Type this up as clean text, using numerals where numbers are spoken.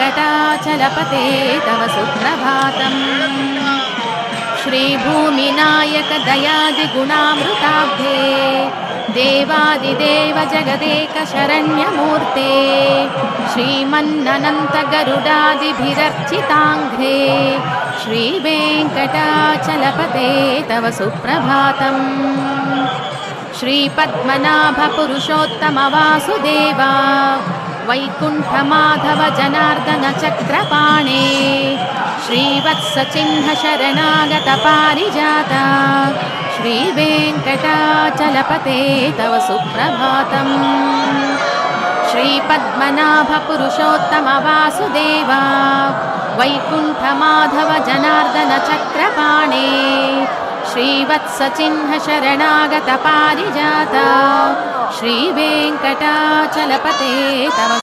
श्रीवेङ्कटाचलपते तव सुप्रभातम्। श्रीभूमिनायक दयादिगुणामृताब्धे देवादिदेव जगदेक शरण्यमूर्ते श्रीमन्ननन्त गरुडादिभिरर्चिताङ्घ्रे श्रीवेङ्कटाचलपते तव सुप्रभातम्। श्रीपद्मनाभ पुरुषोत्तम वासुदेवा वैकुण्ठमाधव जनार्दन चक्रपाणे श्रीवत्सचिह्न शरणागत पारिजाता श्रीवेङ्कटाचलपते तव सुप्रभातम्। श्रीपद्मनाभ पुरुषोत्तम वासुदेवा वैकुण्ठमाधव जनार्दन चक्रपाणे श्रीवत्सचिह्न शरणागत पारिजाता श्रीवेङ्कटाचलपते तव